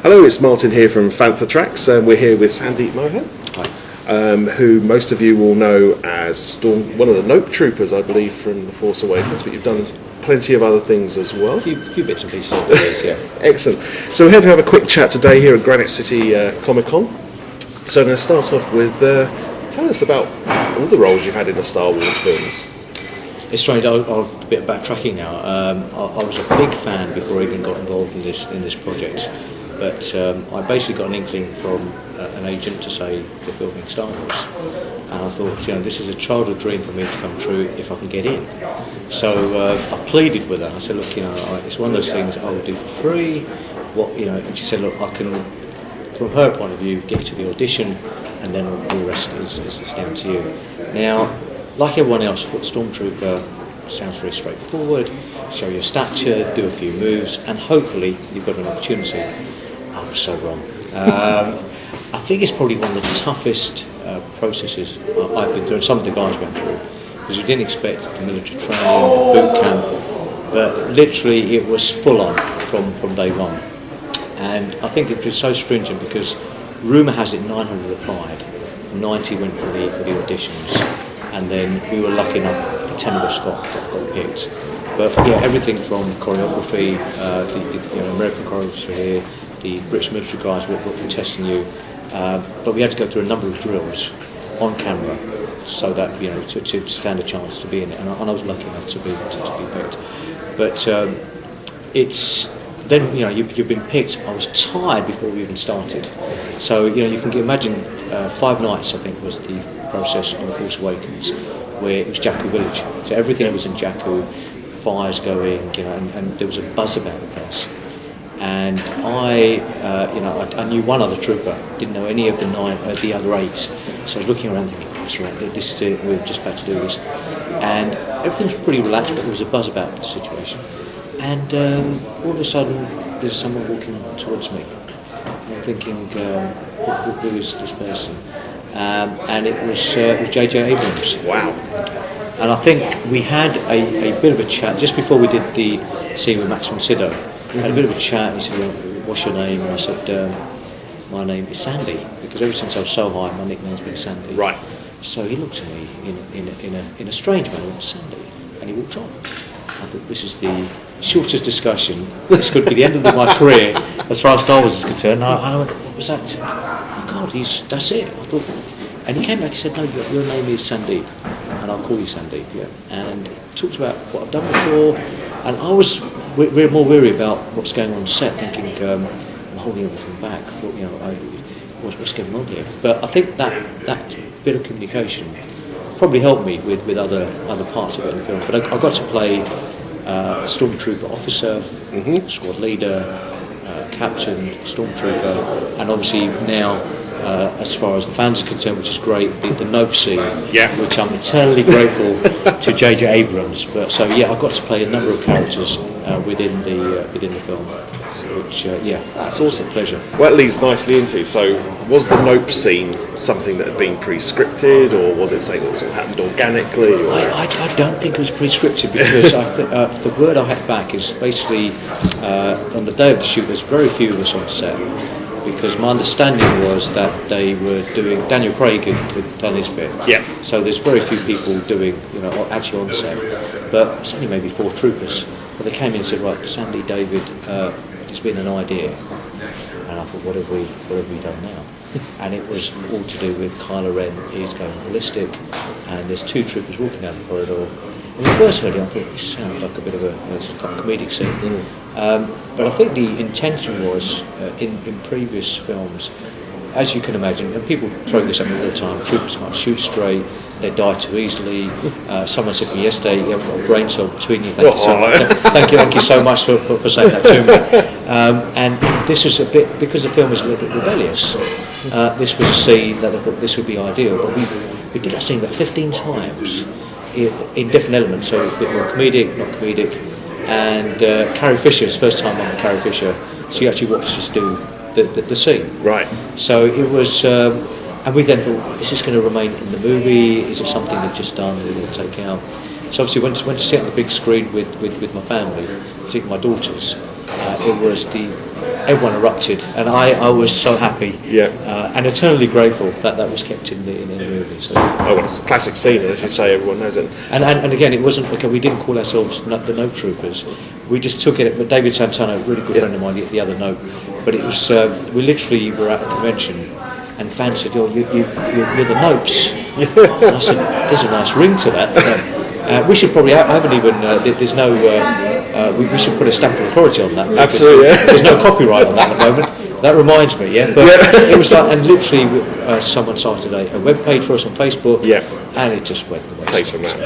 Hello, it's Martin here from Fantha Tracks, and we're here with Sandeep Mohan, who most of you will know as one of the Nope Troopers, I believe, from The Force Awakens, but you've done plenty of other things as well. A few bits and pieces of those, yeah. Excellent. So we're here to have a quick chat today here at Granite City Comic Con. So I'm going to start off with, tell us about all the roles you've had in the Star Wars films. It's strange. I'll a bit of backtracking now. I was a big fan before I even got involved in this project, but I basically got an inkling from an agent to say they're filming Star Wars, and I thought, this is a childhood dream for me to come true if I can get in. So I pleaded with her. I said, look, it's one of those things I would do for free. And she said, look, I can, from her point of view, get you to the audition, and then the rest is down to you. Now, like everyone else, I thought Stormtrooper sounds very straightforward. Show your stature, do a few moves, and hopefully you've got an opportunity. I was so wrong. I think it's probably one of the toughest processes I've been through, and some of the guys went through, because we didn't expect the military training, the boot camp, but literally it was full on from day one. And I think it was so stringent because rumour has it 900 applied, 90 went for the auditions. And then we were lucky enough, the 10 of us got picked. But yeah, everything from choreography, the American choreographers were here, the British military guys were testing you. But we had to go through a number of drills on camera so that to stand a chance to be in it. And I was lucky enough to be picked. But it's then you've been picked. I was tired before we even started. So you can imagine 5 nights I think was the process on The Force Awakens, where it was Jakku village. So everything was in Jakku, fires going, and there was a buzz about the place. And I knew one other trooper, didn't know any of the other 8. So I was looking around thinking, Christ, right, this is it, we're just about to do this. And everything was pretty relaxed, but there was a buzz about the situation. And all of a sudden, there's someone walking towards me. And I'm thinking, who is this person? And it was J.J. Abrams. Wow. And I think we had a bit of a chat just before we did the scene with Max von Sydow. Had a bit of a chat, and he said, well, what's your name? And I said, my name is Sandy, because ever since I was so high, my nickname's been Sandy. Right. So he looked at me in a strange manner, went, Sandy, and he walked on. I thought, this is the shortest discussion. This could be the end of my career, as far as Star Wars is concerned. And I went, what was that? Oh God, that's it. I thought, and he came back. He said, no, your name is Sandeep, and I'll call you Sandeep. Yeah. And talked about what I've done before, and we're more weary about what's going on set, thinking I'm holding everything back. What's going on here? But I think that bit of communication probably helped me with other parts of it in the film. But I got to play a stormtrooper officer, squad leader, captain, stormtrooper, and obviously now, as far as the fans are concerned, which is great, the Nope scene, which I'm eternally grateful to J.J. Abrams. But so I got to play a number of characters within the film, which that's awesome. A pleasure. Well, that leads nicely into, so was the Nope scene something that had been pre-scripted, or was it something that sort of happened organically? Or? I don't think it was pre-scripted, because I think the word I had back is basically on the day of the shoot there's very few of us on set, because my understanding was that they were doing, Daniel Craig had done his bit. Yeah. So there's very few people doing, actually on set. But it's only maybe 4 troopers. But they came in and said, right, Sandy, David, there's been an idea. And I thought, what have we done now? And it was all to do with Kylo Ren is going ballistic, and there's 2 troopers walking down the corridor. When we first heard it, I thought, this sounds like a bit of a sort of kind of comedic scene. But I think the intention was, in previous films, as you can imagine, and people throw this at me all the time, troopers can't shoot straight, they die too easily. Someone said to me yesterday, you haven't got a brain cell between you. Thank you so much for saying that to me. And this was a bit, because the film was a little bit rebellious, this was a scene that I thought this would be ideal, but we did that scene about 15 times in different elements, so a bit more comedic, not comedic. And Carrie Fisher's first time on Carrie Fisher, she actually watched us do the scene. Right. So it was, and we then thought, is this going to remain in the movie? Is it something they've just done and we're going to take out? So obviously went to sit on the big screen with my family, particularly my daughters, everyone erupted, and I was so happy, and eternally grateful that was kept in the movie. So. Oh, well, it's a classic scene, as you say, everyone knows it. And again, it wasn't okay. We didn't call ourselves the Note Troopers. We just took it. But David Santana, a really good friend of mine, the other Note. But it was we literally were at a convention, and fans said, "Oh, you're the Nopes." And I said, "There's a nice ring to that." We should probably. I haven't even. There's no. We should put a stamp of authority on that. Absolutely. There's no copyright on that at the moment. That reminds me, But it was like, and literally, someone started a web page for us on Facebook. And it just went the way. Takes from that.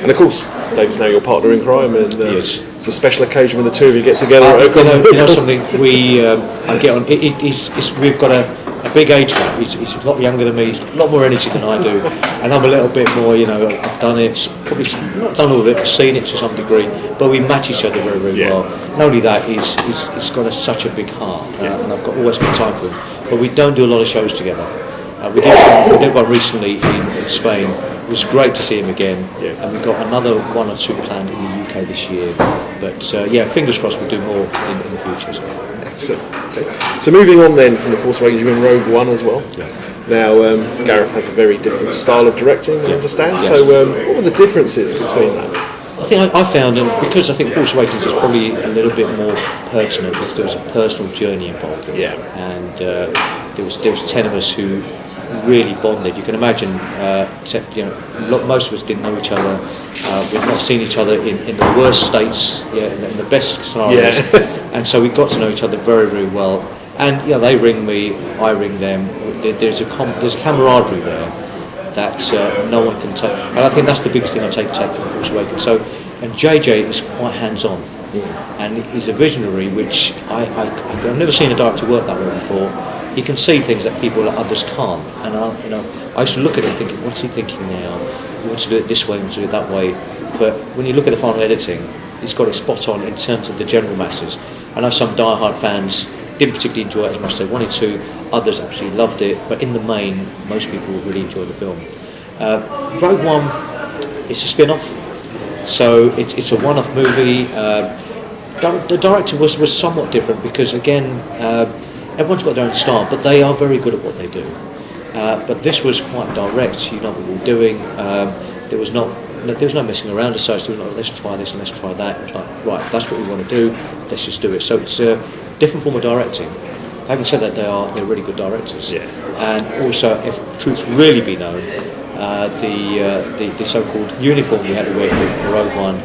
And of course, David's now your partner in crime, and yes. It's a special occasion when the two of you get together. You know something. I get on. We've got a big age gap. He's a lot younger than me. He's got a lot more energy than I do, and I'm a little bit more. I've done it. Probably not done all of it, but seen it to some degree. But we match each other very, very well. Not only that, he's got such a big heart, and I've always got time for him. But we don't do a lot of shows together. We did one recently in Spain. It was great to see him again, and we've got another one or two planned in the UK this year. But fingers crossed we'll do more in the future. So. Excellent. Okay. So moving on then from The Force Awakens, you're in Rogue One as well. Now, Gareth has a very different style of directing, I understand. So what were the differences between that? I think I found, and because I think Force Awakens is probably a little bit more pertinent, because there was a personal journey involved in it. And there was 10 of us who really bonded. You can imagine, most of us didn't know each other. We'd not seen each other in the worst states, in the best scenarios, and so we got to know each other very, very well. And they ring me, I ring them. There's a camaraderie there that no one can take. And I think that's the biggest thing I take from Force Awakens. So, and JJ is quite hands-on, and he's a visionary, which I've never seen a director work that way before. He can see things that others can't, and I used to look at him thinking, what's he thinking now? He wants to do it this way, he wants to do it that way. But when you look at the final editing, he's got it spot on in terms of the general masses. I know some die-hard fans didn't particularly enjoy it as much as they wanted to. Others absolutely loved it, but in the main, most people really enjoyed the film. Rogue One, it's a spin-off, so it's a one-off movie. The director was somewhat different because, again, everyone's got their own style, but they are very good at what they do. But this was quite direct. You know what we're doing. There was no messing around as such. There was not, let's try this and let's try that. It was like, right, that's what we want to do. Let's just do it. So it's a different form of directing. Having said that, they're really good directors. And also, if truth's really be known, the so-called uniform we had to wear for Rogue One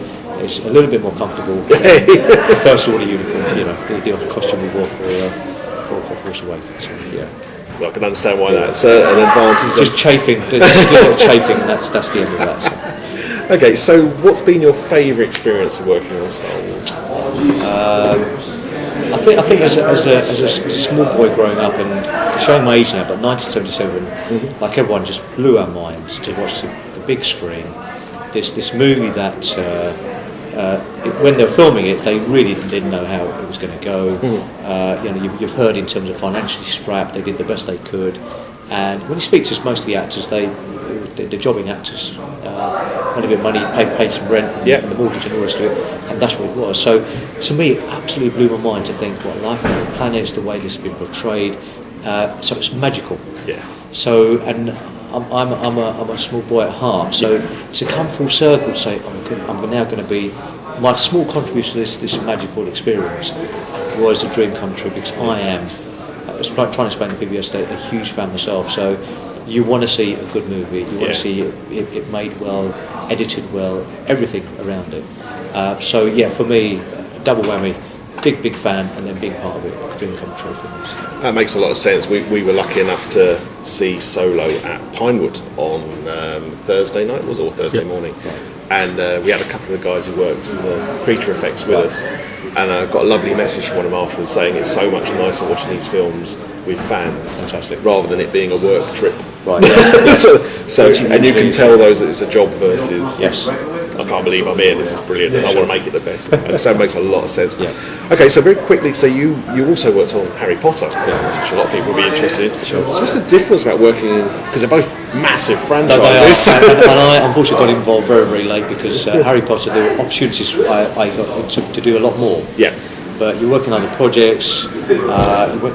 is a little bit more comfortable than the first order uniform. The costume we wore for Force Awakens. So, Well, I can understand why that's an advantage. Just chafing, just a little chafing, and that's the end of that. So. Okay, so what's been your favourite experience of working on Star Wars? I think as a small boy growing up, and showing my age now, but 1977, like everyone, just blew our minds to watch the big screen. This movie that when they were filming it, they really didn't know how it was going to go. You've heard in terms of financially strapped, they did the best they could. And when you speak to most of the actors, they're jobbing actors, had a bit of money, paid some rent, and the mortgage and all the rest of it, and that's what it was. So to me, it absolutely blew my mind to think what life on the planet is, the way this has been portrayed. So it's magical. So, and I'm a small boy at heart. So to come full circle and say I'm now going to be my small contribution to this magical experience was a dream come true, because I was trying to explain to people yesterday, a huge fan myself. So you want to see a good movie, you want to see it made well, edited well, everything around it. So for me, double whammy, big fan, and then big part of it, dream come true for me. That makes a lot of sense. We were lucky enough to see Solo at Pinewood on Thursday night, was it, or Thursday morning? And we had a couple of guys who worked in the creature effects with us, and I got a lovely message from one of them afterwards saying it's so much nicer watching these films with fans, rather than it being a work trip. Right. so and you can tell those that it's a job versus I can't believe I'm here, this is brilliant, I want to make it the best. And so it makes a lot of sense. Okay, so very quickly, so you also worked on Harry Potter, which a lot of people will be interested in. So what's the difference about working in, because they're both massive franchises? and I unfortunately got involved very, very late, because Harry Potter, there were opportunities I got to do a lot more. but you work on other projects.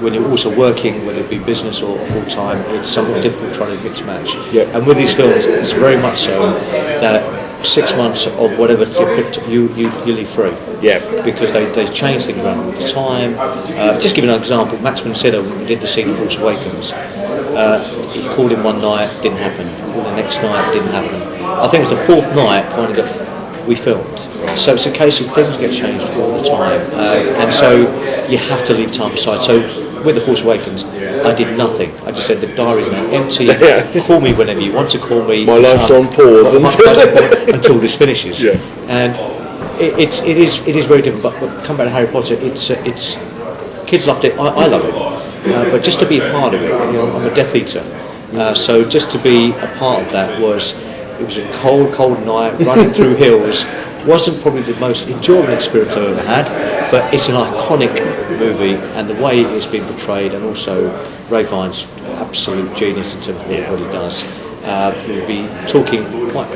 When you're also working, whether it be business or full time, it's somewhat difficult trying to mix match. Yep. And with these films, it's very much so that 6 months of whatever you picked, you leave free. Yeah. Because they change things around all the time. Just give you an example. Max von Sydow, when we did the scene in Force Awakens, he called him one night, didn't happen. He called the next night, didn't happen. I think it was the fourth night finally that we filmed. So it's a case of things get changed all the time, and so you have to leave time aside. So with the Force Awakens, I did nothing. I just said the diary's now empty. Call me whenever you want to call me. My life's on pause until this finishes. Yeah. And it is very different. But come back to Harry Potter, it's kids loved it. I love it. But just to be a part of it, I'm a Death Eater. So just to be a part of that was a cold night running through hills. Wasn't probably the most enjoyable experience I've ever had, but it's an iconic movie, and the way it's been portrayed, and also Ray Fiennes' absolute genius in terms of what he does. He'll be talking quite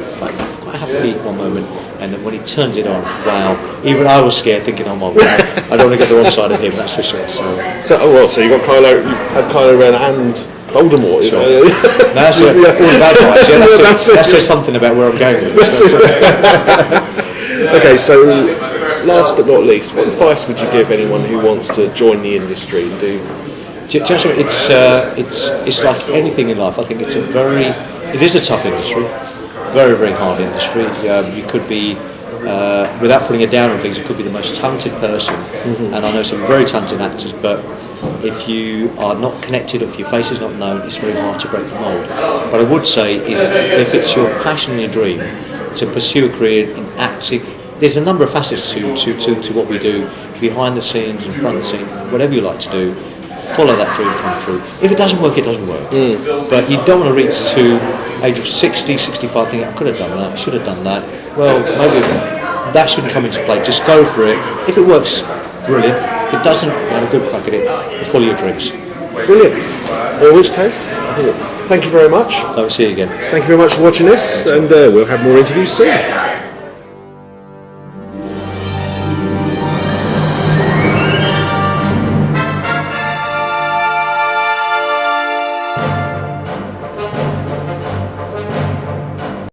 happily one moment, and then when he turns it on, wow! Even I was scared, thinking, "Oh my God, I don't want to get the wrong side of him." That's for sure. So you got Kylo, you had Kylo Ren and Voldemort. Sure. That's all bad guys. Yeah, that says something about where I'm going with this. Okay, so last but not least, what advice would you give anyone who wants to join the industry and do? It's like anything in life. I think it is a tough industry, very, very hard industry. You could be, without putting it down on things, you could be the most talented person, and I know some very talented actors, but if you are not connected, or if your face is not known, it's very hard to break the mould. What I would say is, if it's your passion and your dream to pursue a career in acting, there's a number of facets to what we do, behind the scenes, in front of the scene, whatever you like to do. Follow that dream come true. If it doesn't work, it doesn't work. But you don't want to reach to age of 60, 65 thinking, I could have done that, should have done that. Well, maybe that shouldn't come into play. Just go for it. If it works, brilliant. If it doesn't, have a good crack at it. Follow your dreams. Brilliant. Well, in which case, thank you very much. I'll see you again. Thank you very much for watching this, and we'll have more interviews soon.